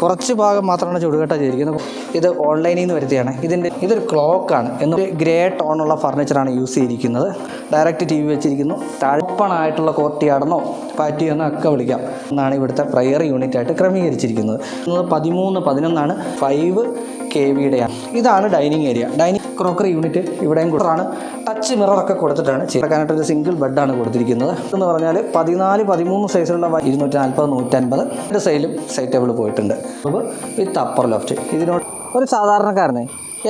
കുറച്ച് ഭാഗം മാത്രമാണ് ചുടുകട്ട ചെയ്തിരിക്കുന്നത്. ഇത് ഓൺലൈനിൽ നിന്ന് വരുത്തിയാണ്. ഇതൊരു ക്ലോക്കാണ്. എന്നൊരു ഗ്രേ ടോണുള്ള ഫർണിച്ചറാണ് യൂസ് ചെയ്തിരിക്കുന്നത്. ഡയറക്റ്റ് TV വെച്ചിരിക്കുന്നു. താഴ്പ്പണായിട്ടുള്ള കോർട്ടിയാടെന്നോ പാറ്റിയെന്നോ ഒക്കെ വിളിക്കാം എന്നാണ് ഇവിടുത്തെ പ്രയർ യൂണിറ്റായിട്ട് ക്രമീകരിച്ചിരിക്കുന്നത്. 13-11 5 kVയുടെയാണ്. ഇതാണ് ഡൈനിങ് ഏരിയ. ക്രോക്കറി യൂണിറ്റ് ഇവിടെയും കൂടാണ്. ടച്ച് മിററൊക്കെ കൊടുത്തിട്ടാണ് ചേർക്കാനായിട്ടൊരു സിംഗിൾ ബെഡാണ് കൊടുത്തിരിക്കുന്നത്. എന്ന് പറഞ്ഞാൽ 14-13 സൈസിലുള്ള 240-150 രണ്ട് സൈഡിലും സൈഡ് ടേബിൾ പോയിട്ടുണ്ട്. വിത്ത് അപ്പർ ലോഫ്റ്റ്. ഇതിനോട് ഒരു സാധാരണക്കാരന്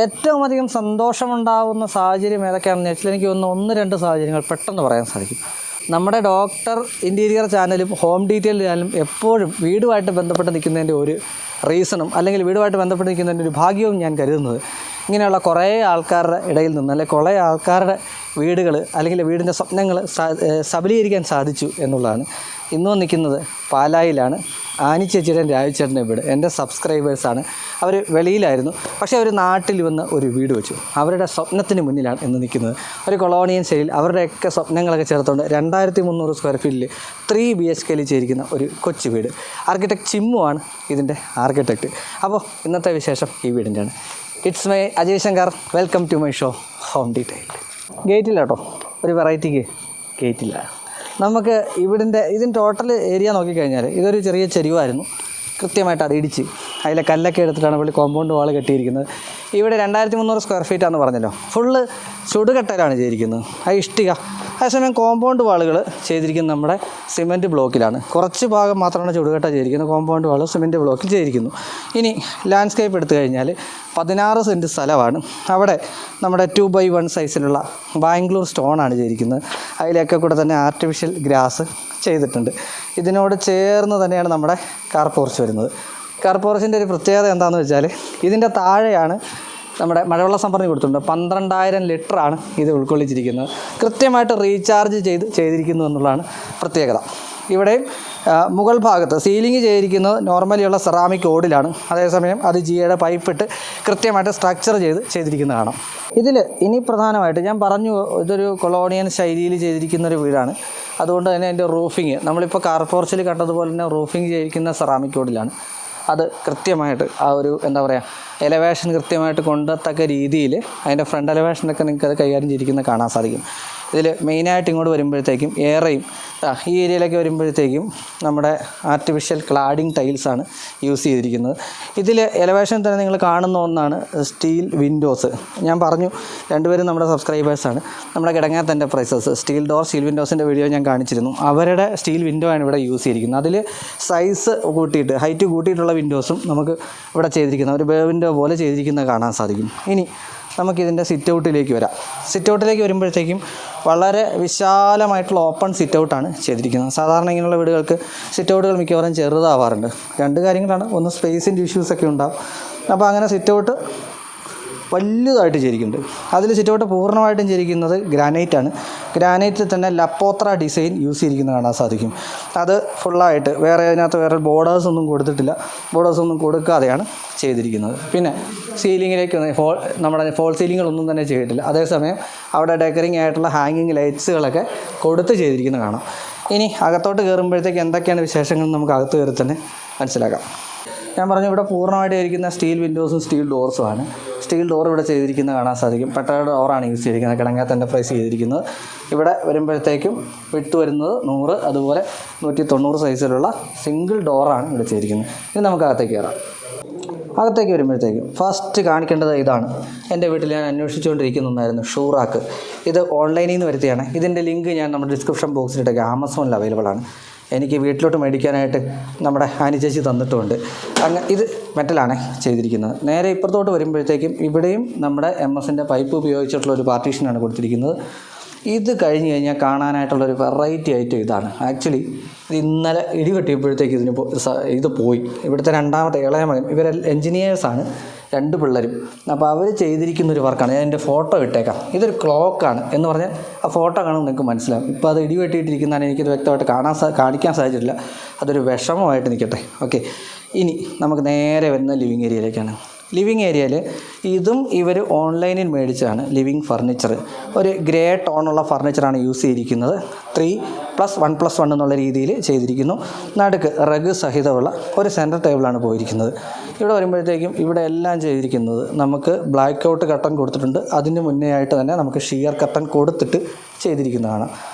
ഏറ്റവും അധികം സന്തോഷമുണ്ടാകുന്ന സാഹചര്യം ഏതൊക്കെയാണെന്ന് വെച്ചാൽ എനിക്ക് ഒന്ന് രണ്ട് സാഹചര്യങ്ങൾ പെട്ടെന്ന് പറയാൻ സാധിക്കും. നമ്മുടെ ഡോക്ടർ ഇൻറ്റീരിയർ ചാനലും ഹോം ഡീറ്റെയിൽഡ് ചാനലും എപ്പോഴും വീടുമായിട്ട് ബന്ധപ്പെട്ട് നിൽക്കുന്നതിൻ്റെ ഒരു റീസണും അല്ലെങ്കിൽ വീടുമായിട്ട് ബന്ധപ്പെട്ട് നിൽക്കുന്നതിൻ്റെ ഒരു ഭാഗ്യവും ഞാൻ കരുതുന്നത് ഇങ്ങനെയുള്ള കുറേ ആൾക്കാരുടെ ഇടയിൽ നിന്ന് അല്ലെങ്കിൽ കുറേ ആൾക്കാരുടെ വീടുകൾ അല്ലെങ്കിൽ വീടിൻ്റെ സ്വപ്നങ്ങൾ സബലീകരിക്കാൻ സാധിച്ചു എന്നുള്ളതാണ്. ഇന്നും നിൽക്കുന്നത് പാലായിലാണ്. ആനി ചേച്ചിയുടെയും രാജുചേട്ടൻ്റെ വീട് എൻ്റെ സബ്സ്ക്രൈബേഴ്സാണ്. അവർ വെളിയിലായിരുന്നു, പക്ഷേ അവർ നാട്ടിൽ വന്ന് ഒരു വീട് വെച്ചു. അവരുടെ സ്വപ്നത്തിന് മുന്നിലാണ് ഇന്ന് നിൽക്കുന്നത്. ഒരു കൊളോണിയൻ ശൈലിയിൽ അവരുടെയൊക്കെ സ്വപ്നങ്ങളൊക്കെ ചേർത്തുകൊണ്ട് 2300 സ്ക്വയർ ഫീറ്റിൽ 3 BHK ചെയ്തിരിക്കുന്ന ഒരു കൊച്ചു വീട്. ആർക്കിടെക്ട് ചിമ്മു ആണ് ഇതിൻ്റെ ആർക്കിടെക്റ്റ്. അപ്പോൾ ഇന്നത്തെ വിശേഷം ഈ വീടിൻ്റെയാണ്. It's my Ajay Shankar. Welcome to my show home detailed. ഗേറ്റില്ല കേട്ടോ, ഒരു വെറൈറ്റിക്ക് ഗേറ്റില്ല. നമുക്ക് ഇതിൻ്റെ ടോട്ടൽ ഏരിയ നോക്കിക്കഴിഞ്ഞാൽ ഇതൊരു ചെറിയ ചെരിവായിരുന്നു. കൃത്യമായിട്ട് അത് ഇടിച്ച് അതിലെ കല്ലൊക്കെ എടുത്തിട്ടാണ് പുള്ളി കോമ്പൗണ്ട് വാൾ കെട്ടിയിരിക്കുന്നത്. ഇവിടെ 2300 സ്ക്വയർ ഫീറ്റാണെന്ന് പറഞ്ഞല്ലോ. ഫുള്ള് ചുടുകട്ടയിലാണ് ചെയ്തിരിക്കുന്നത്. അത് ഇഷ്ടിക. അതേസമയം കോമ്പൗണ്ട് വാളുകൾ ചെയ്തിരിക്കുന്നത് നമ്മുടെ സിമൻറ്റ് ബ്ലോക്കിലാണ്. കുറച്ച് ഭാഗം മാത്രമാണ് ചുടുകട്ട ചെയ്തിരിക്കുന്നത്. കോമ്പൗണ്ട് വാൾ സിമൻറ്റ് ബ്ലോക്കിൽ ചെയ്തിരിക്കുന്നു. ഇനി ലാൻഡ്സ്കേപ്പ് എടുത്തു കഴിഞ്ഞാൽ 16 സെൻറ്റ് സ്ഥലമാണ്. അവിടെ നമ്മുടെ 2x1 സൈസിലുള്ള ബാംഗ്ലൂർ സ്റ്റോണാണ് ചെയ്തിരിക്കുന്നത്. അതിലൊക്കെ കൂടെ തന്നെ ആർട്ടിഫിഷ്യൽ ഗ്രാസ് ചെയ്തിട്ടുണ്ട്. ഇതിനോട് ചേർന്ന് തന്നെയാണ് നമ്മുടെ കാർ പോർച്ച് വരുന്നത്. കാർ പോർച്ചിൻ്റെ ഒരു പ്രത്യേകത എന്താണെന്ന് വെച്ചാൽ ഇതിൻ്റെ താഴെയാണ് നമ്മുടെ മഴവെള്ള സംഭരണി കൊടുത്തിട്ടുണ്ട്. 12,000 ലിറ്ററാണ് ഇത് ഉൾക്കൊള്ളിച്ചിരിക്കുന്നത്. കൃത്യമായിട്ട് റീചാർജ് ചെയ്തിരിക്കുന്നു എന്നുള്ളതാണ് പ്രത്യേകത. ഇവിടെയും മുകൾ ഭാഗത്ത് സീലിംഗ് ചെയ്തിരിക്കുന്നത് നോർമലിയുള്ള സെറാമിക് ഓടിലാണ്. അതേസമയം അത് ജിയുടെ പൈപ്പിട്ട് കൃത്യമായിട്ട് സ്ട്രക്ചർ ചെയ്തിരിക്കുന്നത് കാണാം. ഇതിൽ ഇനി പ്രധാനമായിട്ട് ഞാൻ പറഞ്ഞു, ഇതൊരു കൊളോണിയൻ ശൈലിയിൽ ചെയ്തിരിക്കുന്ന ഒരു വീടാണ്. അതുകൊണ്ട് തന്നെ അതിൻ്റെ റൂഫിങ് നമ്മളിപ്പോൾ കാർ പോർച്ചിൽ കണ്ടതുപോലെ തന്നെ റൂഫിങ് ചെയ്തിരിക്കുന്ന സെറാമിക് ഓടിലാണ്. അത് കൃത്യമായിട്ട് ആ ഒരു എന്താ പറയുക എലവേഷൻ കൃത്യമായിട്ട് കൊണ്ടത്തക്ക രീതിയിൽ അതിൻ്റെ ഫ്രണ്ട് എലവേഷനൊക്കെ നിങ്ങൾക്ക് അത് കൈകാര്യം ചെയ്തിരിക്കുന്നത് കാണാൻ സാധിക്കും. ഇതിൽ മെയിനായിട്ട് ഇങ്ങോട്ട് വരുമ്പോഴത്തേക്കും ഏറെയും ഈ ഏരിയയിലേക്ക് വരുമ്പോഴത്തേക്കും നമ്മുടെ ആർട്ടിഫിഷ്യൽ ക്ലാഡിങ് ടൈൽസാണ് യൂസ് ചെയ്തിരിക്കുന്നത്. ഇതിൽ എലവേഷൻ തന്നെ നിങ്ങൾ കാണുന്ന ഒന്നാണ് സ്റ്റീൽ വിൻഡോസ്. ഞാൻ പറഞ്ഞു രണ്ടുപേരും നമ്മുടെ സബ്സ്ക്രൈബേഴ്സാണ്. നമ്മുടെ കിടങ്ങാത്ത എൻ്റർപ്രൈസസ് സ്റ്റീൽ വിൻഡോസിൻ്റെ വീഡിയോ ഞാൻ കാണിച്ചിരുന്നു. അവരുടെ സ്റ്റീൽ വിൻഡോ ആണ് ഇവിടെ യൂസ് ചെയ്തിരിക്കുന്നത്. അതിൽ സൈസ് കൂട്ടിയിട്ട് ഹൈറ്റ് കൂട്ടിയിട്ടുള്ള വിൻഡോസും നമുക്ക് ഇവിടെ ചെയ്തിരിക്കുന്നത് ഒരു ബേ വിൻഡോ പോലെ ചെയ്തിരിക്കുന്നത് കാണാൻ സാധിക്കും. ഇനി നമുക്കിതിൻ്റെ സിറ്റ് ഔട്ടിലേക്ക് വരാം. സിറ്റ് ഔട്ടിലേക്ക് വരുമ്പോഴത്തേക്കും വളരെ വിശാലമായിട്ടുള്ള ഓപ്പൺ സിറ്റ് ഔട്ടാണ് ചെയ്തിരിക്കുന്നത്. സാധാരണ ഇങ്ങനെയുള്ള വീടുകൾക്ക് സിറ്റ് ഔട്ടുകൾ മിക്കവാറും ചെറുതാവാറുണ്ട്. രണ്ട് കാര്യങ്ങളാണ്. ഒന്ന് സ്പേസിൻ്റെ ഇഷ്യൂസൊക്കെ ഉണ്ടാവും. അപ്പോൾ അങ്ങനെ സിറ്റ് ഔട്ട് വലുതായിട്ട് ചെയ്തിരിക്കുന്നുണ്ട്. അതിൽ സിറ്റ് ഔട്ട് പൂർണ്ണമായിട്ടും ചെയ്തിരിക്കുന്നത് ഗ്രാനൈറ്റാണ്. ഗ്രാനൈറ്റിൽ തന്നെ ലപ്പോത്ര ഡിസൈൻ യൂസ് ചെയ്തിരിക്കുന്നത് കാണാൻ സാധിക്കും. അത് ഫുള്ളായിട്ട് അതിനകത്ത് വേറെ ബോർഡേഴ്സൊന്നും കൊടുത്തിട്ടില്ല. ബോർഡേഴ്സൊന്നും കൊടുക്കാതെയാണ് ചെയ്തിരിക്കുന്നത്. പിന്നെ സീലിങ്ങിലേക്ക് നമ്മുടെ ഫോൾ സീലിങ്ങുകളൊന്നും തന്നെ ചെയ്തിട്ടില്ല. അതേസമയം അവിടെ ഡെക്കറിങ് ആയിട്ടുള്ള ഹാങ്ങിങ് ലൈറ്റ്സുകളൊക്കെ കൊടുത്ത് ചെയ്തിരിക്കുന്നത് കാണാം. ഇനി അകത്തോട്ട് കയറുമ്പോഴത്തേക്ക് എന്തൊക്കെയാണ് വിശേഷങ്ങൾ നമുക്ക് അകത്ത് കയറി തന്നെ മനസ്സിലാക്കാം. ഞാൻ പറഞ്ഞു ഇവിടെ പൂർണ്ണമായിട്ട് ഇരിക്കുന്ന സ്റ്റീൽ വിൻഡോസും സ്റ്റീൽ ഡോർസുമാണ്. സ്റ്റീൽ ഡോർ ഇവിടെ ചെയ്തിരിക്കുന്നത് കാണാൻ സാധിക്കും. പെട്ട ഡോറാണ് യൂസ് ചെയ്തിരിക്കുന്നത്. കിടങ്ങാത്ത എൻ്റർപ്രൈസ് ചെയ്തിരിക്കുന്നത്. ഇവിടെ വരുമ്പോഴത്തേക്കും വിട്ട് വരുന്നത് 100, അതുപോലെ 190 സൈസിലുള്ള സിംഗിൾ ഡോറാണ് ഇവിടെ ചെയ്തിരിക്കുന്നത്. ഇനി നമുക്ക് അകത്തേക്ക് കയറാം. അകത്തേക്ക് വരുമ്പോഴത്തേക്കും ഫസ്റ്റ് കാണിക്കേണ്ടത് ഇതാണ്. എൻ്റെ വീട്ടിൽ ഞാൻ അന്വേഷിച്ചുകൊണ്ടിരിക്കുന്ന ഒന്നായിരുന്നു ഷൂറാക്ക്. ഇത് ഓൺലൈനിൽ നിന്ന് വരുത്തിയാണ്. ഇതിൻ്റെ ലിങ്ക് ഞാൻ നമ്മുടെ ഡിസ്ക്രിപ്ഷൻ ബോക്സിലിട്ടേക്ക്. ആമസോണിൽ അവൈലബിൾ ആണ്. എനിക്ക് വീട്ടിലോട്ട് മേടിക്കാനായിട്ട് നമ്മുടെ ആനി ചേച്ചി തന്നിട്ടുമുണ്ട്. ഇത് മെറ്റലാണ് ചെയ്തിരിക്കുന്നത്. നേരെ ഇപ്പുറത്തോട്ട് വരുമ്പോഴത്തേക്കും ഇവിടെയും നമ്മുടെ MS-ൻ്റെ പൈപ്പ് ഉപയോഗിച്ചിട്ടുള്ള ഒരു പാർട്ടീഷനാണ് കൊടുത്തിരിക്കുന്നത്. ഇത് കഴിഞ്ഞ് കഴിഞ്ഞാൽ കാണാനായിട്ടുള്ളൊരു വെറൈറ്റി ഐറ്റം ഇതാണ്. ആക്ച്വലി ഇത് ഇന്നലെ ഇടി വെട്ടിയപ്പോഴത്തേക്ക് ഇത് പോയി. ഇവിടുത്തെ രണ്ടാമത്തെ ഇളയ മകൻ, ഇവർ എൻജിനീയേഴ്സാണ്, 2 പിള്ളേരും. അപ്പോൾ അവർ ചെയ്തിരിക്കുന്നൊരു വർക്കാണ്. ഞാൻ എൻ്റെ ഫോട്ടോ ഇട്ടേക്കാം. ഇതൊരു ക്ലോക്കാണ് എന്ന് പറഞ്ഞാൽ ആ ഫോട്ടോ കാണുമ്പോൾ നിങ്ങൾക്ക് മനസ്സിലാവും. ഇപ്പോൾ അത് ഇടി വെട്ടിയിട്ടിരിക്കുന്നതാണ്. എനിക്കത് വ്യക്തമായിട്ട് കാണിക്കാൻ സാധിച്ചിട്ടില്ല. അതൊരു വിഷമമായിട്ട് നിൽക്കട്ടെ. ഓക്കെ, ഇനി നമുക്ക് നേരെ വരുന്ന ലിവിങ് ഏരിയയിലേക്കാണ്. ലിവിങ് ഏരിയയിൽ ഇതും ഇവർ ഓൺലൈനിൽ മേടിച്ചാണ് ലിവിങ് ഫർണിച്ചർ. ഒരു ഗ്രേ ടോണുള്ള ഫർണിച്ചറാണ് യൂസ് ചെയ്തിരിക്കുന്നത്. 3+1+1 എന്നുള്ള രീതിയിൽ ചെയ്തിരിക്കുന്നു. നടുക്ക് റഗ് സഹിതമുള്ള ഒരു സെൻറ്റർ ടേബിളാണ് പോയിരിക്കുന്നത്. ഇവിടെ വരുമ്പോഴത്തേക്കും ഇവിടെ എല്ലാം ചെയ്തിരിക്കുന്നത് നമുക്ക് ബ്ലാക്ക് ഔട്ട് കർട്ടൻ കൊടുത്തിട്ടുണ്ട്. അതിന് മുന്നേ ആയിട്ട് തന്നെ നമുക്ക് ഷിയർ കർട്ടൻ കൊടുത്തിട്ട് ചെയ്തിരിക്കുന്നതാണ്.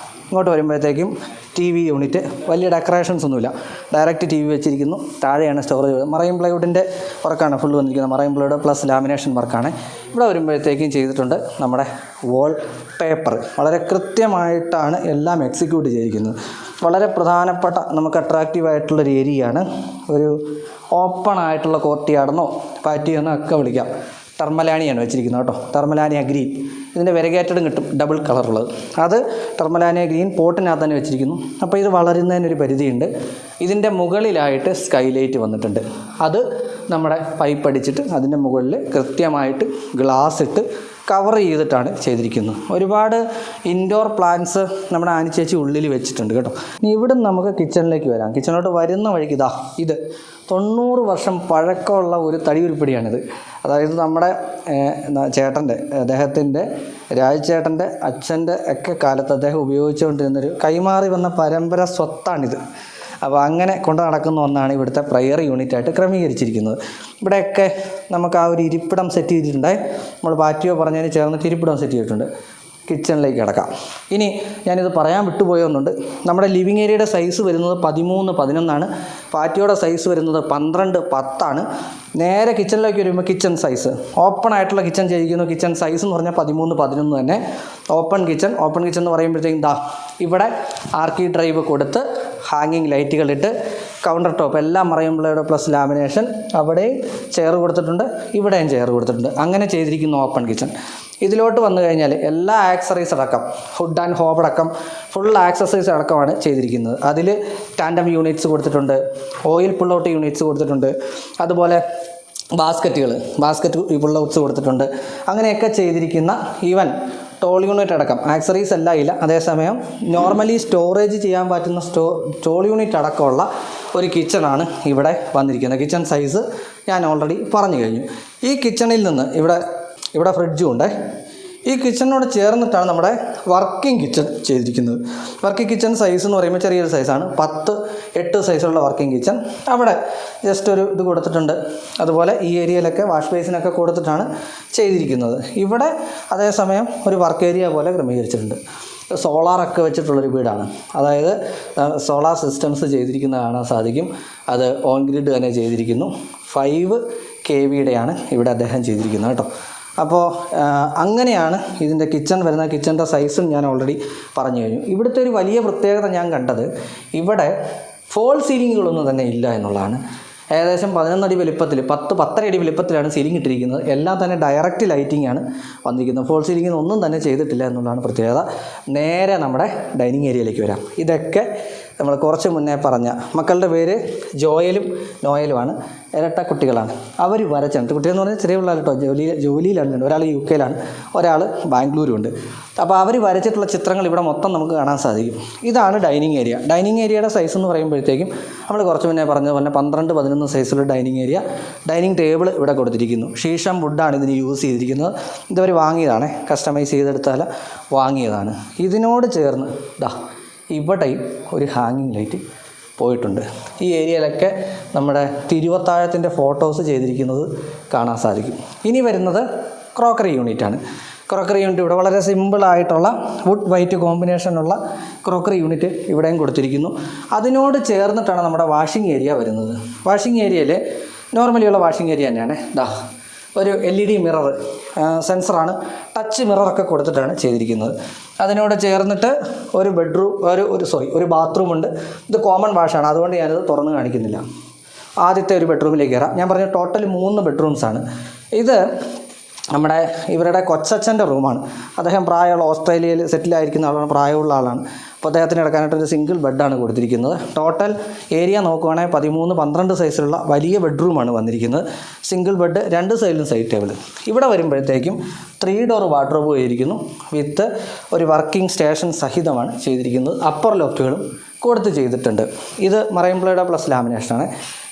ഇങ്ങോട്ട് വരുമ്പോഴത്തേക്കും ടി വി യൂണിറ്റ്, വലിയ ഡെക്കറേഷൻസ് ഒന്നുമില്ല, ഡയറക്റ്റ് ടി വി വെച്ചിരിക്കുന്നു. താഴെയാണ് സ്റ്റോറേജ്. മറൈൻ പ്ലൈവുഡിൻ്റെ വർക്കാണ് ഫുൾ വന്നിരിക്കുന്നത്. മറൈൻ പ്ലൈവുഡ് പ്ലസ് ലാമിനേഷൻ വർക്കാണ്. ഇവിടെ വരുമ്പോഴത്തേക്കും ചെയ്തിട്ടുണ്ട് നമ്മുടെ വാൾ പേപ്പർ. വളരെ കൃത്യമായിട്ടാണ് എല്ലാം എക്സിക്യൂട്ട് ചെയ്തിരിക്കുന്നത്. വളരെ പ്രധാനപ്പെട്ട നമുക്ക് അട്രാക്റ്റീവായിട്ടുള്ളൊരു ഏരിയയാണ്. ഒരു ഓപ്പൺ ആയിട്ടുള്ള കോർട്ടിയാർഡെന്നോ പാറ്റിയോന്നോ ഒക്കെ വിളിക്കാം. ടെർമലാനിയാണ് വെച്ചിരിക്കുന്നത് കേട്ടോ. ടെർമലാനിയ ഗ്രീൻ. ഇതിൻ്റെ വെരഗേറ്റഡും കിട്ടും, ഡബിൾ കളറുള്ളത്. അത് ടെർമലാനിയ ഗ്രീൻ പോട്ടിനകത്ത് തന്നെ വെച്ചിരിക്കുന്നു. അപ്പോൾ ഇത് വളരുന്നതിനൊരു പരിധിയുണ്ട്. ഇതിൻ്റെ മുകളിലായിട്ട് സ്കൈലൈറ്റ് വന്നിട്ടുണ്ട്. അത് നമ്മുടെ പൈപ്പ് അടിച്ചിട്ട് അതിൻ്റെ മുകളിൽ കൃത്യമായിട്ട് ഗ്ലാസ് ഇട്ട് കവർ ചെയ്തിട്ടാണ് ചെയ്തിരിക്കുന്നത്. ഒരുപാട് ഇൻഡോർ പ്ലാന്റ്സ് നമ്മുടെ ആനിച്ചേച്ചി ഉള്ളിൽ വെച്ചിട്ടുണ്ട് കേട്ടോ. ഇനി ഇവിടെ നമുക്ക് കിച്ചണിലേക്ക് വരാം. കിച്ചണിലോട്ട് വരുന്ന വഴിക്ക് ഇത് 90 വർഷം പഴക്കമുള്ള ഒരു തടിയുരുപ്പടിയാണിത്. അതായത് നമ്മുടെ ചേട്ടൻ്റെ, അദ്ദേഹത്തിൻ്റെ രാജചേട്ടൻ്റെ അച്ഛൻ്റെ ഒക്കെ കാലത്ത് അദ്ദേഹം ഉപയോഗിച്ചുകൊണ്ടിരുന്നൊരു കൈമാറി വന്ന പരമ്പര സ്വത്താണിത്. അപ്പോൾ അങ്ങനെ കൊണ്ട് നടക്കുന്ന ഒന്നാണ് ഇവിടുത്തെ പ്രയർ യൂണിറ്റായിട്ട് ക്രമീകരിച്ചിരിക്കുന്നത്. ഇവിടെയൊക്കെ നമുക്ക് ആ ഒരു ഇരിപ്പിടം സെറ്റ് ചെയ്തിട്ടുണ്ടായി. നമ്മൾ പാറ്റിയോ പറഞ്ഞതിന് ചേർന്നിട്ട് ഇരിപ്പിടം സെറ്റ് ചെയ്തിട്ടുണ്ട്. കിച്ചണിലേക്ക് കിടക്കാം. ഇനി ഞാനിത് പറയാൻ വിട്ടുപോയൊന്നുണ്ട്. നമ്മുടെ ലിവിങ് ഏരിയയുടെ സൈസ് വരുന്നത് 13-11 പാറ്റിയോയുടെ സൈസ് വരുന്നത് 12-10. നേരെ കിച്ചണിലേക്ക് വരുമ്പോൾ കിച്ചൺ സൈസ് ഓപ്പൺ ആയിട്ടുള്ള കിച്ചൺ ചെയ്തിരിക്കുന്നു. കിച്ചൺ സൈസ് എന്ന് പറഞ്ഞാൽ 13-11 തന്നെ. ഓപ്പൺ കിച്ചൺ എന്ന് പറയുമ്പോഴത്തേക്കും ഇവിടെ ആർക്കി ഡ്രൈവ് കൊടുത്ത് ഹാങ്ങിങ് ലൈറ്റുകളിട്ട് കൗണ്ടർ ടോപ്പ് എല്ലാം മറയുമ്പോഴയുടെ പ്ലസ് ലാമിനേഷൻ. അവിടെയും ചെയർ കൊടുത്തിട്ടുണ്ട്, ഇവിടെയും ചെയർ കൊടുത്തിട്ടുണ്ട്. അങ്ങനെ ചെയ്തിരിക്കുന്നു ഓപ്പൺ കിച്ചൺ. ഇതിലോട്ട് വന്നു കഴിഞ്ഞാൽ എല്ലാ ആക്സറീസ് അടക്കം, ഹുഡ് ആൻഡ് ഹോബ് അടക്കം ഫുൾ ആക്സസറീസ് അടക്കമാണ് ചെയ്തിരിക്കുന്നത്. അതിൽ ടാൻഡം യൂണിറ്റ്സ് കൊടുത്തിട്ടുണ്ട്, ഓയിൽ പുൾ ഔട്ട് യൂണിറ്റ്സ് കൊടുത്തിട്ടുണ്ട്, അതുപോലെ ബാസ്ക്കറ്റ് പുൾ ഔട്ട്സ് കൊടുത്തിട്ടുണ്ട്. അങ്ങനെയൊക്കെ ചെയ്തിരിക്കുന്ന ഈവൻ ടോൾ യൂണിറ്റ് അടക്കം ആക്സറീസ് എല്ലാം ഇല്ല. അതേസമയം നോർമലി സ്റ്റോറേജ് ചെയ്യാൻ പറ്റുന്ന ടോൾ യൂണിറ്റ് അടക്കമുള്ള ഒരു കിച്ചണാണ് ഇവിടെ വന്നിരിക്കുന്നത്. കിച്ചൺ സൈസ് ഞാൻ ഓൾറെഡി പറഞ്ഞു കഴിഞ്ഞു. ഈ കിച്ചണിൽ നിന്ന് ഇവിടെ ഫ്രിഡ്ജും ഉണ്ട്. ഈ കിച്ചണിനോട് ചേർന്നിട്ടാണ് നമ്മുടെ വർക്കിംഗ് കിച്ചൺ ചെയ്തിരിക്കുന്നത്. വർക്കിംഗ് കിച്ചൺ സൈസ് എന്ന് പറയുമ്പോൾ ചെറിയൊരു സൈസാണ്, 10-8 സൈസുള്ള വർക്കിംഗ് കിച്ചൺ. അവിടെ ജസ്റ്റ് ഒരു ഇത് കൊടുത്തിട്ടുണ്ട്. അതുപോലെ ഈ ഏരിയയിലൊക്കെ വാഷ് ബേസിനൊക്കെ കൊടുത്തിട്ടാണ് ചെയ്തിരിക്കുന്നത്. ഇവിടെ അതേസമയം ഒരു വർക്ക് ഏരിയ പോലെ ക്രമീകരിച്ചിട്ടുണ്ട്. സോളാറൊക്കെ വെച്ചിട്ടുള്ളൊരു വീടാണ്. അതായത് സോളാർ സിസ്റ്റംസ് ചെയ്തിരിക്കുന്നത് കാണാൻ സാധിക്കും. അത് ഓൺ ഗ്രിഡ് തന്നെ ചെയ്തിരിക്കുന്നു. 5 kVയുടെയാണ് ഇവിടെ അദ്ദേഹം ചെയ്തിരിക്കുന്നത് കേട്ടോ. അപ്പോൾ അങ്ങനെയാണ് ഇതിൻ്റെ കിച്ചൺ വരുന്നത്. കിച്ചൻ്റെ സൈസും ഞാൻ ഓൾറെഡി പറഞ്ഞു കഴിഞ്ഞു. ഇവിടുത്തെ ഒരു വലിയ പ്രത്യേകത ഞാൻ കണ്ടത് ഇവിടെ ഫോൾ സീലിങ്ങുകളൊന്നും തന്നെ ഇല്ല എന്നുള്ളതാണ്. ഏകദേശം 11 അടി വലിപ്പത്തിൽ 10-10.5 അടി വലിപ്പത്തിലാണ് സീലിംഗ് ഇട്ടിരിക്കുന്നത്. എല്ലാം തന്നെ ഡയറക്റ്റ് ലൈറ്റിംഗ് ആണ് വന്നിരിക്കുന്നത്. ഫോൾ സീലിംഗ് ഒന്നും തന്നെ ചെയ്തിട്ടില്ല എന്നുള്ളതാണ് പ്രത്യേകത. നേരെ നമ്മുടെ ഡൈനിങ് ഏരിയയിലേക്ക് വരാം. ഇതൊക്കെ നമ്മൾ കുറച്ച് മുന്നേ പറഞ്ഞ മക്കളുടെ പേര് ജോയലും നോയലുമാണ്. ഇരട്ട കുട്ടികളാണ്. അവർ വരച്ചിട്ടുണ്ട്. കുട്ടികളെന്ന് പറഞ്ഞാൽ ചെറിയ പിള്ളേർ കേട്ടോ. ജോലിയിലാണ്. ഒരാൾ UK യിലാണ്, ഒരാൾ ബാംഗ്ലൂരും ഉണ്ട്. അപ്പോൾ അവർ വരച്ചിട്ടുള്ള ചിത്രങ്ങൾ ഇവിടെ മൊത്തം നമുക്ക് കാണാൻ സാധിക്കും. ഇതാണ് ഡൈനിങ് ഏരിയ. ഡൈനിങ് ഏരിയയുടെ സൈസ് എന്ന് പറയുമ്പോഴത്തേക്കും നമ്മൾ കുറച്ച് മുന്നേ പറഞ്ഞതുപോലെ 12-11 സൈസിലുള്ള ഡൈനിങ് ഏരിയ. ഡൈനിങ് ടേബിൾ ഇവിടെ കൊടുത്തിരിക്കുന്നു. ഷീഷം വുഡാണ് ഇതിന് യൂസ് ചെയ്തിരിക്കുന്നത്. ഇതവർ വാങ്ങിയതാണ്, കസ്റ്റമൈസ് ചെയ്തെടുത്താൽ വാങ്ങിയതാണ്. ഇതിനോട് ചേർന്ന് ഇവിടെയും ഒരു ഹാങ്ങിങ് ലൈറ്റ് പോയിട്ടുണ്ട്. ഈ ഏരിയയിലൊക്കെ നമ്മുടെ തിരുവത്താഴത്തിൻ്റെ ഫോട്ടോസ് ചെയ്തിരിക്കുന്നത് കാണാൻ സാധിക്കും. ഇനി വരുന്നത് ക്രോക്കറി യൂണിറ്റാണ്. ക്രോക്കറി യൂണിറ്റ് ഇവിടെ വളരെ സിമ്പിളായിട്ടുള്ള വുഡ് വൈറ്റ് കോമ്പിനേഷനുള്ള ക്രോക്കറി യൂണിറ്റ് ഇവിടെയും കൊടുത്തിരിക്കുന്നു. അതിനോട് ചേർന്നിട്ടാണ് നമ്മുടെ വാഷിംഗ് ഏരിയ വരുന്നത്. വാഷിംഗ് ഏരിയയിൽ നോർമലിയുള്ള വാഷിംഗ് ഏരിയ തന്നെയാണ്. ഒരു LED മിറർ സെൻസറാണ്, ടച്ച് മിററൊക്കെ കൊടുത്തിട്ടാണ് ചെയ്തിരിക്കുന്നത്. അതിനോട് ചേർന്നിട്ട് ഒരു ബാത്റൂമുണ്ട്. ഇത് കോമൺ വാഷാണ്, അതുകൊണ്ട് ഞാനിത് തുറന്ന് കാണിക്കുന്നില്ല. ആദ്യത്തെ ഒരു ബെഡ്റൂമിലേക്ക് കയറാം. ഞാൻ പറഞ്ഞ ടോട്ടൽ 3 ബെഡ്റൂംസാണ്. ഇത് ഇവരുടെ കൊച്ചച്ഛൻ്റെ റൂമാണ്. അദ്ദേഹം പ്രായമുള്ള ഓസ്ട്രേലിയയിൽ സെറ്റിലായിരിക്കുന്ന ആളാണ്, പ്രായമുള്ള ആളാണ്. അപ്പോൾ അദ്ദേഹത്തിന് കിടക്കാനായിട്ടൊരു സിംഗിൾ ബെഡാണ് കൊടുത്തിരിക്കുന്നത്. ടോട്ടൽ ഏരിയ നോക്കുവാണെങ്കിൽ 13-12 സൈസിലുള്ള വലിയ ബെഡ്റൂമാണ് വന്നിരിക്കുന്നത്. സിംഗിൾ ബെഡ്, 2 സൈഡിലും സൈഡ് ടേബിൾ. ഇവിടെ വരുമ്പോഴത്തേക്കും 3 ഡോർ വാർഡ്രോബ് ചെയ്തിരിക്കുന്നു. വിത്ത് ഒരു വർക്കിംഗ് സ്റ്റേഷൻ സഹിതമാണ് ചെയ്തിരിക്കുന്നത്. അപ്പർ ലോഫ്റ്റുകളും കൊടുത്ത് ചെയ്തിട്ടുണ്ട്. ഇത് മറൈൻ പ്ലൈയുടെ പ്ലസ് ലാമിനേഷനാണ്.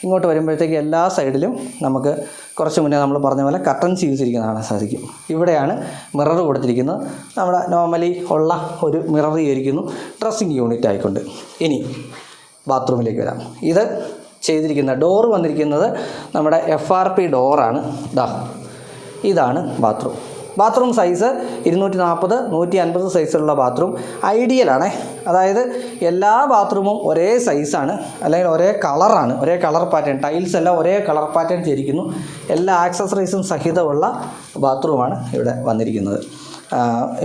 ഇങ്ങോട്ട് വരുമ്പോഴത്തേക്ക് എല്ലാ സൈഡിലും നമുക്ക് കുറച്ച് മുന്നേ നമ്മൾ പറഞ്ഞ പോലെ കർട്ടൻസ് യൂസ് ചെയ്തിരിക്കുന്നത് കാണാൻ സാധിക്കും. ഇവിടെയാണ് മിറർ കൊടുത്തിരിക്കുന്നത്. നമ്മുടെ നോർമലി ഉള്ള ഒരു മിറർ ചെയ്തിരിക്കുന്നു ഡ്രസ്സിങ് യൂണിറ്റ് ആയിക്കൊണ്ട്. ഇനി ബാത്റൂമിലേക്ക് വരാം. ഇത് ചെയ്തിരിക്കുന്ന ഡോറ് വന്നിരിക്കുന്നത് നമ്മുടെ FRP ഡോറാണ്. ഇതാണ് ബാത്റൂം സൈസ് 240 150 സൈസിലുള്ള ബാത്റൂം ഐഡിയലാണ്. അതായത് എല്ലാ ബാത്റൂമും ഒരേ സൈസാണ്, അല്ലെങ്കിൽ ഒരേ കളറാണ്, ഒരേ കളർ പാറ്റേൺ, ടൈൽസ് എല്ലാം ഒരേ കളർ പാറ്റേൺ ചെയ്തിരിക്കുന്നു. എല്ലാ ആക്സസറീസും സഹിതമുള്ള ബാത്റൂമാണ് ഇവിടെ വന്നിരിക്കുന്നത്.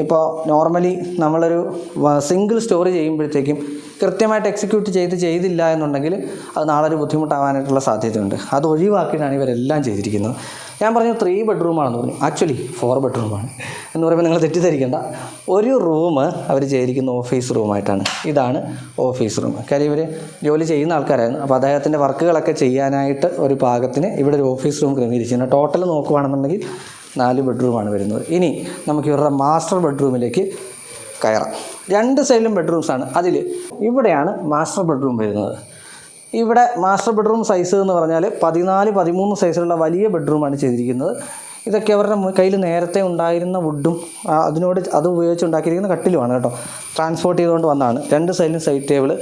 ഇപ്പോൾ നോർമലി നമ്മളൊരു സിംഗിൾ സ്റ്റോറി ചെയ്യുമ്പോഴത്തേക്കും കൃത്യമായിട്ട് എക്സിക്യൂട്ട് ചെയ്തില്ല എന്നുണ്ടെങ്കിൽ അത് നാളെ ഒരു ബുദ്ധിമുട്ടാവാനായിട്ടുള്ള സാധ്യതയുണ്ട്. അത് ഒഴിവാക്കിയിട്ടാണ് ഇവരെല്ലാം ചെയ്തിരിക്കുന്നത്. ഞാൻ പറഞ്ഞു 3 ബെഡ്റൂമാണെന്ന് പറഞ്ഞു, ആക്ച്വലി 4 ബെഡ്റൂമാണ് എന്ന് പറയുമ്പോൾ നിങ്ങൾ തെറ്റിദ്ധരിക്കേണ്ട. ഒരു റൂം അവർ ചെയ്തിരിക്കുന്ന ഓഫീസ് റൂമായിട്ടാണ്. ഇതാണ് ഓഫീസ് റൂം. കാര്യം ഇവർ ജോലി ചെയ്യുന്ന ആൾക്കാരായിരുന്നു. അപ്പോൾ അദ്ദേഹത്തിൻ്റെ വർക്കുകളൊക്കെ ചെയ്യാനായിട്ട് ഒരു പാകത്തിന് ഇവിടെ ഒരു ഓഫീസ് റൂം ക്രമീകരിച്ചിട്ടുണ്ട്. ടോട്ടൽ നോക്കുകയാണെന്നുണ്ടെങ്കിൽ 4 ബെഡ്റൂമാണ് വരുന്നത്. ഇനി നമുക്ക് ഇവരുടെ മാസ്റ്റർ ബെഡ്റൂമിലേക്ക് കയറാം. 2 സൈഡിലും ബെഡ്റൂംസാണ്. അതിൽ ഇവിടെയാണ് മാസ്റ്റർ ബെഡ്റൂം വരുന്നത്. ഇവിടെ മാസ്റ്റർ ബെഡ്റൂം സൈസ് എന്ന് പറഞ്ഞാൽ 14-13 സൈസിലുള്ള വലിയ ബെഡ്റൂമാണ് ചെയ്തിരിക്കുന്നത്. ഇതൊക്കെ അവരുടെ കയ്യിൽ നേരത്തെ ഉണ്ടായിരുന്ന വുഡും അത് ഉപയോഗിച്ച് ഉണ്ടാക്കിയിരിക്കുന്ന കട്ടിലുമാണ് കേട്ടോ. ട്രാൻസ്പോർട്ട് ചെയ്തുകൊണ്ട് വന്നതാണ്. 2 സൈഡിലും സൈഡ് ടേബിൾ,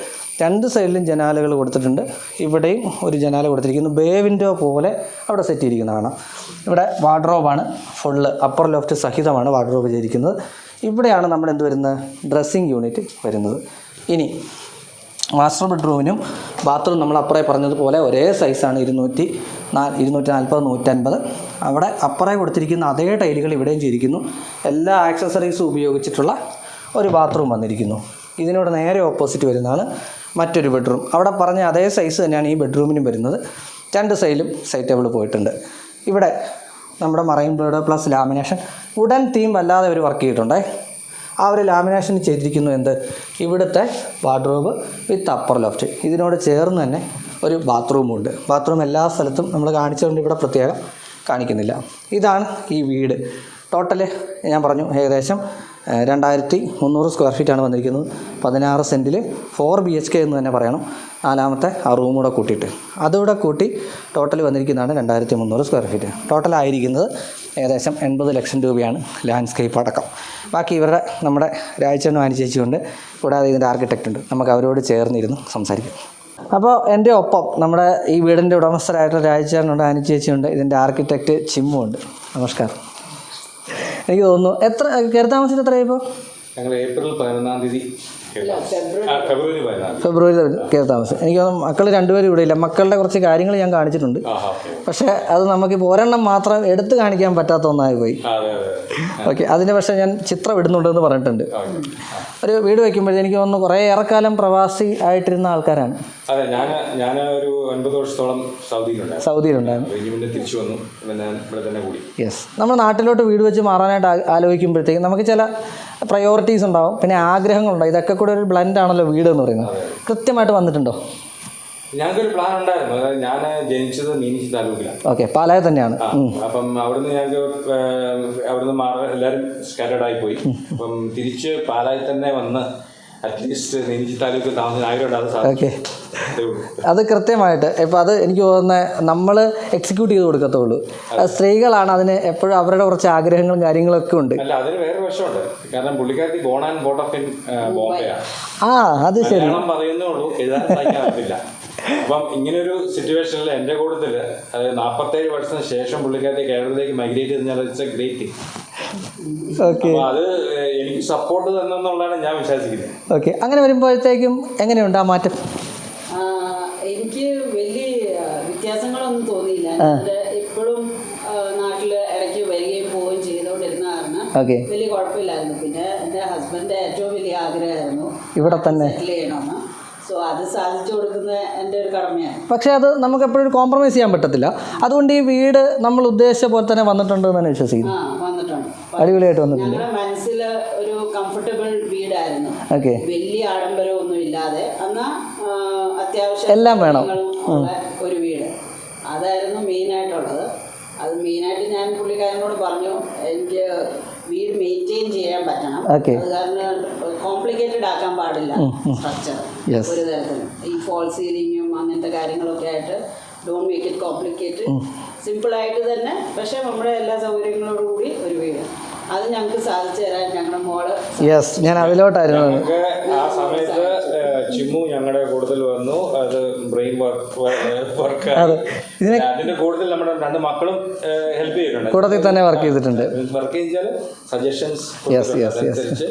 2 സൈഡിലും ജനാലകൾ കൊടുത്തിട്ടുണ്ട്. ഇവിടെയും ഒരു ജനാല കൊടുത്തിരിക്കുന്നു. ബേ വിൻഡോ പോലെ അവിടെ സെറ്റ് ചെയ്തിരിക്കുന്നതാണ്. ഇവിടെ വാർഡ്രോബാണ്, ഫുള്ള് അപ്പർ ലോഫ്റ്റ് സഹിതമാണ് വാർഡ്രോബ് ചെയ്തിരിക്കുന്നത്. ഇവിടെയാണ് നമ്മുടെ എന്ത് വരുന്നത്, ഡ്രസ്സിങ് യൂണിറ്റ് വരുന്നത്. ഇനി മാസ്റ്റർ ബെഡ്റൂമിനും ബാത്റൂം നമ്മൾ അപ്പറേ പറഞ്ഞതുപോലെ ഒരേ സൈസാണ്, 240 150. അവിടെ അപ്പറേ കൊടുത്തിരിക്കുന്ന അതേ ടൈലുകൾ ഇവിടെയും ചെയ്തിരിക്കുന്നു. എല്ലാ ആക്സസറീസും ഉപയോഗിച്ചിട്ടുള്ള ഒരു ബാത്റൂം വന്നിരിക്കുന്നു. ഇതിനോട് നേരെ ഓപ്പോസിറ്റ് വരുന്നതാണ് മറ്റൊരു ബെഡ്റൂം. അവിടെ പറഞ്ഞ അതേ സൈസ് തന്നെയാണ് ഈ ബെഡ്റൂമിനും വരുന്നത്. 2 സൈഡിലും സൈഡ് ടേബിൾ പോയിട്ടുണ്ട്. ഇവിടെ നമ്മുടെ മറൈൻ പ്ലൈയുടെ പ്ലസ് ലാമിനേഷൻ വുഡൻ തീം വല്ലാതെ അവർ വർക്ക് ചെയ്തിട്ടുണ്ടേ. ആ ഒരു ലാമിനേഷൻ ചെയ്തിരിക്കുന്നു എന്ത്, ഇവിടുത്തെ വാർഡ്രോബ് വിത്ത് അപ്പർ ലോഫ്റ്റ്. ഇതിനോട് ചേർന്ന് തന്നെ ഒരു ബാത്റൂമുണ്ട്. ബാത്റൂം എല്ലാ സ്ഥലത്തും നമ്മൾ കാണിച്ചുകൊണ്ട് ഇവിടെ പ്രത്യേകം കാണിക്കുന്നില്ല. ഇതാണ് ഈ വീട്. ടോട്ടല് ഞാൻ പറഞ്ഞു ഏകദേശം 2300 സ്ക്വയർ ഫീറ്റാണ് വന്നിരിക്കുന്നത്. 16 സെൻറ്റിൽ 4 BHK എന്ന് തന്നെ പറയണം. 4ാമത്തെ ആ റൂം കൂടെ കൂട്ടിയിട്ട് അതുകൂടെ കൂട്ടി ടോട്ടൽ വന്നിരിക്കുന്നതാണ് 2300 സ്ക്വയർ ഫീറ്റ്. ടോട്ടലായിരിക്കുന്നത് ഏകദേശം 80 ലക്ഷം രൂപയാണ് ലാൻഡ്സ്കേപ്പ് അടക്കം. ബാക്കി ഇവരുടെ നമ്മുടെ രാജേച്ചനും അനുചേച്ചിയുണ്ട്, കൂടാതെ ഇതിൻ്റെ ആർക്കിടെക്റ്റ് ഉണ്ട്. നമുക്ക് അവരോട് ചേർന്നിരുന്ന് സംസാരിക്കാം. അപ്പോൾ എൻ്റെ ഒപ്പം നമ്മുടെ ഈ വീടിൻ്റെ ഉടമസ്ഥരായിട്ടുള്ള രാജേച്ചനുണ്ട്, അനുചേച്ചിയുണ്ട്, ഇതിൻ്റെ ആർക്കിടെക്റ്റ് ചിമ്മു ഉണ്ട്. നമസ്കാരം. എനിക്ക് തോന്നുന്നു കയറി താമസിച്ചിട്ട് എത്രയായി ഇപ്പോൾ? ഞങ്ങൾ ഏപ്രിൽ 11-ാം തീയതി ഫെബ്രുവരി കയറി താമസം. എനിക്ക് തോന്നുന്നു മക്കൾ 2 പേരും ഇവിടെ ഇല്ല. മക്കളുടെ കുറച്ച് കാര്യങ്ങൾ ഞാൻ കാണിച്ചിട്ടുണ്ട്, പക്ഷേ അത് നമുക്കിപ്പോൾ ഒരെണ്ണം മാത്രം എടുത്ത് കാണിക്കാൻ പറ്റാത്ത ഒന്നായി പോയി. ഓക്കെ, അതിന് പക്ഷേ ഞാൻ ചിത്രം ഇടുന്നുണ്ടെന്ന് പറഞ്ഞിട്ടുണ്ട്. ഒരു വീട് വയ്ക്കുമ്പോഴേ എനിക്ക് തോന്നുന്നു കുറേ ഏറെക്കാലം പ്രവാസി ആയിട്ടിരുന്ന ആൾക്കാരാണ്. അതെ, ഞാൻ ഒരു 9 വർഷത്തോളം സൗദിയിലുണ്ടായിരുന്നു. തിരിച്ചു വന്നു. യെസ്, നമ്മൾ നാട്ടിലോട്ട് വീട് വെച്ച് മാറാനായിട്ട് ആലോചിക്കുമ്പോഴത്തേക്കും നമുക്ക് ചില പ്രയോറിറ്റീസ് ഉണ്ടാവും, പിന്നെ ആഗ്രഹങ്ങളുണ്ടാവും. ഇതൊക്കെ കൂടെ ഒരു ബ്ലെൻഡ് ആണല്ലോ വീട് എന്ന് പറയുന്നത്. കൃത്യമായിട്ട് വന്നിട്ടുണ്ടോ? ഞങ്ങൾക്കൊരു പ്ലാൻ ഉണ്ടായിരുന്നു. അതായത് ഞാൻ ജനിച്ചത് മീനിച്ച് താലൂക്കിലാണ്. ഓക്കെ, പാലായിൽ തന്നെയാണ്. അപ്പം അവിടുന്ന് ഞങ്ങൾക്ക് എല്ലാവരും സ്കാറ്റേഡ് ആയി പോയി. അപ്പം തിരിച്ച് പാലായിൽ തന്നെ വന്ന് അറ്റ്ലീസ്റ്റ് മീനിച്ച് താലൂക്കിൽ താമസിക്കുന്ന ആഗ്രഹമുണ്ട്. അത് കൃത്യമായിട്ട് ഇപ്പം അത് എനിക്ക് തോന്നുന്നത് നമ്മൾ എക്സിക്യൂട്ട് ചെയ്ത് കൊടുക്കത്തുള്ളൂ. സ്ത്രീകളാണ് അതിന് എപ്പോഴും അവരുടെ കുറച്ച് ആഗ്രഹങ്ങളും കാര്യങ്ങളൊക്കെ ഉണ്ട്. അല്ല, അതിന് വേറെ വശമുണ്ട്. കാരണം പുള്ളിക്കാരി born and brought up in ബോംബെയാണ്. അത് ശരി പറയുന്നേ ഉള്ളൂ, എഴുതാൻ വായിക്കാറില്ല. അപ്പം ഇങ്ങനൊരു സിറ്റുവേഷനിൽ എൻ്റെ കൂട്ടത്തിൽ 47 വർഷത്തിന് ശേഷം പുള്ളിക്കാരി കേരളത്തിലേക്ക് മൈഗ്രേറ്റ് ചെയ്താൽ ഇറ്റ്സ് എ ഗ്രേറ്റ് തിങ്. അത് എനിക്ക് സപ്പോർട്ട് തന്നെന്നുള്ളതാണ് ഞാൻ വിശ്വസിക്കുന്നത്. ഓക്കെ, അങ്ങനെ വരുമ്പോഴത്തേക്കും എങ്ങനെയുണ്ട് ആ മാറ്റം? എനിക്ക് വലിയ വ്യത്യാസങ്ങളൊന്നും തോന്നിയില്ല. ഇപ്പോഴും നാട്ടിൽ ഇടയ്ക്ക് വരികയും പോവുകയും ചെയ്തുകൊണ്ടിരുന്ന കാരണം വലിയ കുഴപ്പമില്ലായിരുന്നു. പിന്നെ എൻ്റെ ഹസ്ബൻഡ് ഏറ്റവും വലിയ ആഗ്രഹമായിരുന്നു ഇവിടെ തന്നെ സെറ്റിൽ ചെയ്യണമെന്ന്. സോ അത് സാധിച്ചു കൊടുക്കുന്ന എൻ്റെ ഒരു കടമയാണ്. പക്ഷേ അത് നമുക്ക് എപ്പോഴും കോംപ്രമൈസ് ചെയ്യാൻ പറ്റത്തില്ല. അതുകൊണ്ട് ഈ വീട് നമ്മൾ ഉദ്ദേശിച്ച പോലെ തന്നെ വന്നിട്ടുണ്ട് എന്ന് തന്നെ വിശ്വസിക്കുന്നു. വന്നിട്ടുണ്ട്, അടിപൊളിയായിട്ട് വന്നിട്ടുണ്ട്. ഞങ്ങളുടെ മനസ്സിൽ ഒരു കംഫർട്ടബിൾ വീടായിരുന്നു. വലിയ ആഡംബരമൊന്നും ഇല്ലാതെ എന്നാൽ അത്യാവശ്യം എല്ലാം വേണം ഒരു വീട്. അതായിരുന്നു മെയിനായിട്ടുള്ളത്. അത് മെയിനായിട്ട് ഞാൻ പുള്ളിക്കാരനോട് പറഞ്ഞു, എനിക്ക് വീട് മെയിൻറ്റെയിൻ ചെയ്യാൻ പറ്റണം. ഓക്കെ. അത് കാരണം കോംപ്ലിക്കേറ്റഡ് ആക്കാൻ പാടില്ല സ്ട്രക്ചർ ഒരു തരത്തിലും. ഈ ഫോൾ സീലിങ്ങും അങ്ങനത്തെ കാര്യങ്ങളൊക്കെ ആയിട്ട് ഡോണ്ട് മേക്ക് ഇറ്റ് കോംപ്ലിക്കേറ്റഡ്. സിമ്പിളായിട്ട് തന്നെ പക്ഷേ നമ്മുടെ എല്ലാ സൗകര്യങ്ങളോടും കൂടി ഒരു വീട് അത് ഞങ്ങൾക്ക് സാധിച്ചു തരാൻ ഞങ്ങളുടെ മോള്. യെസ്, ഞാൻ അതിലോട്ടായിരുന്നു. ഞങ്ങൾക്ക് ആ സമയത്ത് ചിമ്മു ഞങ്ങളുടെ കൂടുതൽ വന്നു. അത് ബ്രെയിൻ വർക്ക് അതിന്റെ കൂടുതൽ നമ്മുടെ 2 മക്കളും ഹെൽപ്പ് ചെയ്തിട്ടുണ്ട്. കൂട്ടത്തിൽ തന്നെ വർക്ക് ചെയ്തിട്ടുണ്ട്. വർക്ക് ചെയ്താൽ സജഷൻസ് അനുസരിച്ച്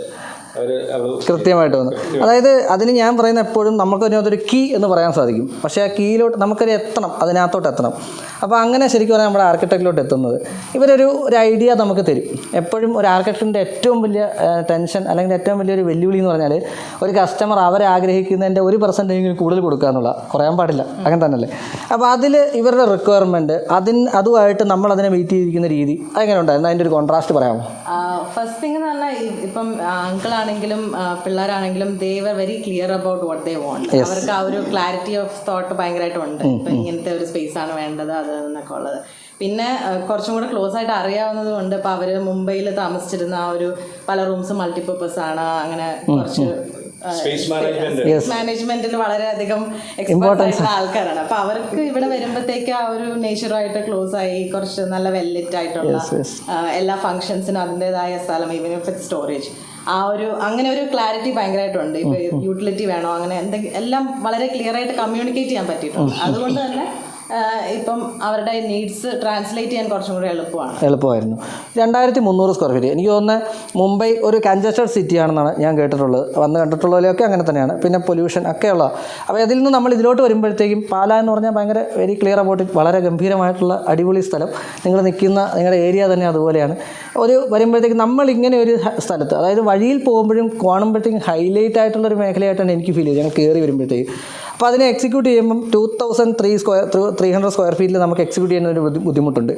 കൃത്യമായിട്ട് വന്നു. അതായത് അതിന് ഞാൻ പറയുന്ന എപ്പോഴും നമുക്ക് അതിനകത്തൊരു കീ എന്ന് പറയാൻ സാധിക്കും. പക്ഷേ ആ കീയിലോട്ട് നമുക്കൊരു എത്തണം, അതിനകത്തോട്ട് എത്തണം. അപ്പോൾ അങ്ങനെ ശരിക്കും പറഞ്ഞാൽ നമ്മുടെ ആർക്കിടെക്റ്റിലോട്ട് എത്തുന്നത് ഇവരൊരു ഐഡിയ നമുക്ക് തരും. എപ്പോഴും ഒരു ആർക്കിടെക്റ്റിൻ്റെ ഏറ്റവും വലിയ ടെൻഷൻ അല്ലെങ്കിൽ ഏറ്റവും വലിയൊരു വെല്ലുവിളി എന്ന് പറഞ്ഞാൽ ഒരു കസ്റ്റമർ അവരെ ആഗ്രഹിക്കുന്നതിൻ്റെ 1% കൂടുതൽ കൊടുക്കുക എന്നുള്ള, കുറയാൻ പാടില്ല, അങ്ങനെ തന്നെയല്ലേ. അപ്പോൾ അതിൽ ഇവരുടെ റിക്വയർമെൻറ്റ് അതുമായിട്ട് നമ്മളതിനെ മീറ്റ് ചെയ്തിരിക്കുന്ന രീതി അതെങ്ങനെ ഉണ്ടായിരുന്നു? അതിൻ്റെ ഒരു കോൺട്രാസ്റ്റ് പറയാമോ? ഫസ്റ്റ് തിങ് എന്ന് പറഞ്ഞാൽ ഇപ്പം അങ്കിളാണെങ്കിലും പിള്ളേരാണെങ്കിലും they were very clear about what they want. അവർക്ക് ആ ഒരു ക്ലാരിറ്റി ഓഫ് തോട്ട് ഭയങ്കരമായിട്ടുണ്ട്. ഇപ്പം ഇങ്ങനത്തെ ഒരു സ്പേസ് ആണ് വേണ്ടത് അത് എന്നൊക്കെ ഉള്ളത്. പിന്നെ കുറച്ചും കൂടെ ക്ലോസ് ആയിട്ട് അറിയാവുന്നത് കൊണ്ട് ഇപ്പോൾ അവർ മുംബൈയിൽ താമസിച്ചിരുന്ന ആ ഒരു പല റൂംസ് മൾട്ടിപർപ്പസ് ആണ്. അങ്ങനെ കുറച്ച് മാനേജ്മെന്റിൽ വളരെയധികം എക്സ്പേർട്ട് ആയിട്ടുള്ള ആൾക്കാരാണ്. അപ്പൊ അവർക്ക് ഇവിടെ വരുമ്പോഴത്തേക്ക് ആ ഒരു നേച്ചറുമായിട്ട് ക്ലോസ് ആയി കുറച്ച് നല്ല വെല്ലിറ്റ് ആയിട്ടുള്ള എല്ലാ ഫങ്ഷൻസിനും അതിൻ്റെതായ സ്ഥലം, ഈവൻ ഇഫ് ഇറ്റ് സ്റ്റോറേജ്, ആ ഒരു അങ്ങനെ ഒരു ക്ലാരിറ്റി ഭയങ്കരമായിട്ടുണ്ട്. ഇപ്പൊ യൂട്ടിലിറ്റി വേണോ അങ്ങനെ എന്തെങ്കിലും എല്ലാം വളരെ ക്ലിയർ ആയിട്ട് കമ്മ്യൂണിക്കേറ്റ് ചെയ്യാൻ പറ്റിയിട്ടുണ്ട്. അതുകൊണ്ട് തന്നെ ഇപ്പം അവരുടെ നീഡ്സ് ട്രാൻസ്ലേറ്റ് ചെയ്യാൻ കുറച്ചും കൂടി എളുപ്പമായിരുന്നു. 2300 സ്ക്വയർ ഫീറ്റ്. എനിക്ക് തോന്നുന്നത് മുംബൈ ഒരു കൺജസ്റ്റഡ് സിറ്റി ആണെന്നാണ് ഞാൻ കേട്ടിട്ടുള്ളത്. വന്ന് കണ്ടിട്ടുള്ളതിലൊക്കെ അങ്ങനെ തന്നെയാണ്. പിന്നെ പൊല്യൂഷൻ ഒക്കെയുള്ള. അപ്പോൾ അതിൽ നിന്ന് നമ്മൾ ഇതിലോട്ട് വരുമ്പോഴത്തേക്കും പാല എന്ന് പറഞ്ഞാൽ ഭയങ്കര വെരി ക്ലിയർ അബൌട്ട് ഇറ്റ്, വളരെ ഗംഭീരമായിട്ടുള്ള അടിപൊളി സ്ഥലം. നിങ്ങൾ നിൽക്കുന്ന നിങ്ങളുടെ ഏരിയ തന്നെ അതുപോലെയാണ്. ഒരു വരുമ്പോഴത്തേക്കും നമ്മളിങ്ങനെ ഒരു സ്ഥലത്ത്, അതായത് വഴിയിൽ പോകുമ്പോഴും കാണുമ്പോഴത്തേക്കും ഹൈലൈറ്റ് ആയിട്ടുള്ളൊരു മേഖലയായിട്ടാണ് എനിക്ക് ഫീൽ ചെയ്തത് ഞങ്ങൾ കയറി വരുമ്പോഴത്തേക്കും. അപ്പോൾ അതിനെ എക്സിക്യൂട്ട് ചെയ്യുമ്പം 2300 സ്ക്വയർ ഫീറ്റിൽ നമുക്ക് എക്സിക്യൂട്ട് ചെയ്യുന്ന ഒരു ബുദ്ധിമുട്ടുണ്ട്.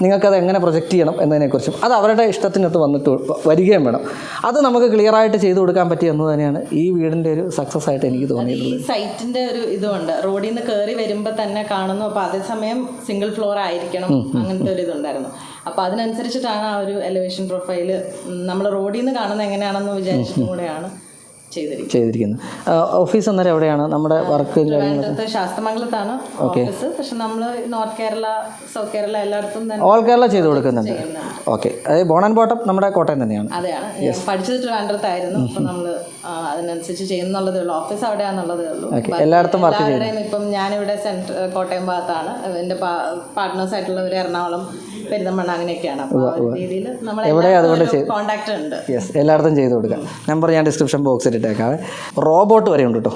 നിങ്ങൾക്കത് എങ്ങനെ പ്രൊജക്റ്റ് ചെയ്യണം എന്നതിനെക്കുറിച്ചും അത് അവരുടെ ഇഷ്ടത്തിനകത്ത് വരികയും വേണം. അത് നമുക്ക് ക്ലിയറായിട്ട് ചെയ്തു കൊടുക്കാൻ പറ്റി എന്ന് തന്നെയാണ് ഈ വീടിൻ്റെ ഒരു സക്സസ് ആയിട്ട് എനിക്ക് തോന്നിയിട്ടുള്ളത്. സൈറ്റിൻ്റെ ഒരു ഇതുണ്ട്, റോഡിൽ നിന്ന് കയറി വരുമ്പോൾ തന്നെ കാണുന്നു. അപ്പോൾ അതേസമയം സിംഗിൾ ഫ്ലോർ ആയിരിക്കണം, അങ്ങനത്തെ ഒരു ഇതുണ്ടായിരുന്നു. അപ്പോൾ അതിനനുസരിച്ചിട്ടാണ് ആ ഒരു എലിവേഷൻ പ്രൊഫൈൽ നമ്മൾ റോഡിൽ നിന്ന് കാണുന്നത് എങ്ങനെയാണെന്ന് വിചാരിച്ചിട്ടും കൂടെയാണ് ചെയ്തിരിക്കുന്നത്. ഓഫീസ് അന്നേരം എവിടെയാണ് നമ്മുടെ വർക്ക്? ശാസ്തമംഗലത്താണ് ഓഫീസ്. പക്ഷെ നമ്മൾ നോർത്ത് കേരള, സൗത്ത് കേരള എല്ലായിടത്തും തന്നെ ഓൾ കേരള ചെയ്ത് കൊടുക്കുന്നുണ്ട്. ഓക്കെ. അത് ബോൺ ആൻഡ് ബോട്ടം നമ്മുടെ കോട്ടയം തന്നെയാണ്. അതെയാണ്. ഞാൻ പഠിച്ചത് ട്രിവാൻഡ്രത്തായിരുന്നു. അപ്പോൾ നമ്മൾ അതിനനുസരിച്ച് ചെയ്യുന്നുള്ളതേ ഉള്ളൂ. ഓഫീസ് അവിടെയാണെന്നുള്ളതേ ഉള്ളൂ. എല്ലായിടത്തും വർക്ക് ചെയ്യുന്നത്. ഇപ്പം ഞാനിവിടെ കോട്ടയം ഭാഗത്താണ്. എൻ്റെ പാർട്ട്നേഴ്സ് ആയിട്ടുള്ളവർ എറണാകുളം, പെരിന്തൽമണ്ണ അങ്ങനെയൊക്കെയാണ്. അപ്പോൾ ആ ഒരു രീതിയിൽ നമ്മൾ കോൺടാക്റ്റ് ഉണ്ട്. യെസ്, എല്ലായിടത്തും ചെയ്ത് കൊടുക്കാം. നമ്പർ ഞാൻ ഡിസ്ക്രിപ്ഷൻ ബോക്സിൽ ഇട്ടേക്കാവേ. റോബോട്ട് വരെ ഉണ്ട് കേട്ടോ.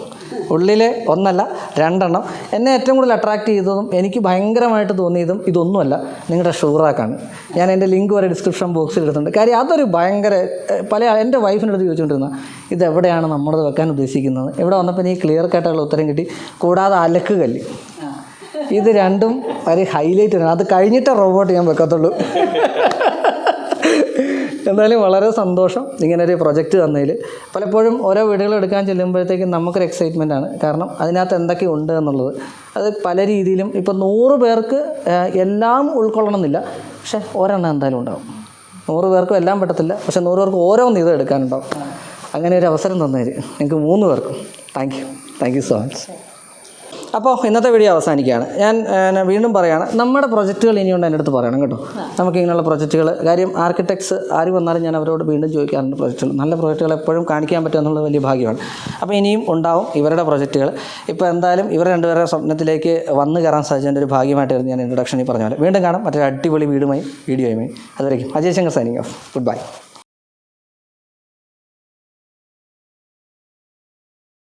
ഉള്ളിൽ 1 2 എണ്ണം. എന്നെ ഏറ്റവും കൂടുതൽ അട്രാക്ട് ചെയ്തതും എനിക്ക് ഭയങ്കരമായിട്ട് തോന്നിയതും ഇതൊന്നുമല്ല, നിങ്ങളുടെ ഷൂറാക്കാണ്. ഞാൻ എൻ്റെ ലിങ്ക് വരെ ഡിസ്ക്രിപ്ഷൻ ബോക്സിൽ എടുത്തിട്ടുണ്ട്. കാര്യം അതൊരു ഭയങ്കര എൻ്റെ വൈഫിൻ്റെ അടുത്ത് ചോദിച്ചുകൊണ്ടിരുന്ന ഇതെവിടെയാണ് നമ്മളത് വെക്കാൻ ഉദ്ദേശിക്കുന്നത്. ഇവിടെ വന്നപ്പോൾ എനിക്ക് ക്ലിയർ കട്ടായിട്ടുള്ള ഉത്തരം കിട്ടി. കൂടാതെ അലക്ക് കല്ല്, ഇത് രണ്ടും ഒരു ഹൈലൈറ്റ് ആണ്. അത് കഴിഞ്ഞിട്ട് റോബോട്ട് ഞാൻ വെക്കത്തുള്ളൂ. എന്തായാലും വളരെ സന്തോഷം ഇങ്ങനെ ഒരു പ്രൊജക്റ്റ് തന്നതിൽ. പലപ്പോഴും ഓരോ വീടുകൾ എടുക്കാൻ ചെല്ലുമ്പോഴത്തേക്കും നമുക്കൊരു എക്സൈറ്റ്മെൻ്റ് ആണ്. കാരണം അതിനകത്ത് എന്തൊക്കെ ഉണ്ട് എന്നുള്ളത്. അത് പല രീതിയിലും ഇപ്പോൾ 100 പേർക്ക് എല്ലാം ഉൾക്കൊള്ളണമെന്നില്ല, പക്ഷേ ഒരെണ്ണം എന്തായാലും ഉണ്ടാവും. 100 പേർക്കും എല്ലാം പറ്റത്തില്ല, പക്ഷേ 100 പേർക്ക് ഓരോന്ന് ഇത് എടുക്കാനുണ്ടാവും. അങ്ങനെ ഒരു അവസരം തന്നതിൽ നിങ്ങൾക്ക് 3 പേർക്കും താങ്ക് യു സോ മച്ച്. അപ്പോൾ ഇന്നത്തെ വീഡിയോ അവസാനിക്കുകയാണ്. ഞാൻ വീണ്ടും പറയുകയാണ്, നമ്മുടെ പ്രൊജക്റ്റുകൾ ഇനിയുണ്ട് എൻ്റെ അടുത്ത് പറയണം കേട്ടോ. നമുക്ക് ഇങ്ങനെയുള്ള പ്രൊജക്റ്റുകൾ, കാര്യം ആർക്കിടെക്ട്സ് ആര് വന്നാലും ഞാൻ അവരോട് വീണ്ടും ചോദിക്കാറുണ്ട് പ്രൊജക്റ്റുകൾ. നല്ല പ്രൊജക്റ്റുകൾ എപ്പോഴും കാണിക്കാൻ പറ്റുക എന്നുള്ളത് വലിയ ഭാഗ്യമാണ്. അപ്പോൾ ഇനിയും ഉണ്ടാവും ഇവരുടെ പ്രൊജക്റ്റുകൾ. ഇപ്പോൾ എന്തായാലും ഇവർ രണ്ടുപേരുടെ സ്വപ്നത്തിലേക്ക് വന്നു കയറാൻ സാധിച്ചതിൻ്റെ ഒരു ഭാഗ്യമായിട്ടായിരുന്നു ഞാൻ ഇൻട്രൊഡക്ഷനിൽ പറഞ്ഞ പോലെ. വീണ്ടും കാണാം മറ്റൊരു അടിപൊളി വീഡിയോയുമായി. അതുവരെയും Ajay Shankar signing off. Good bye.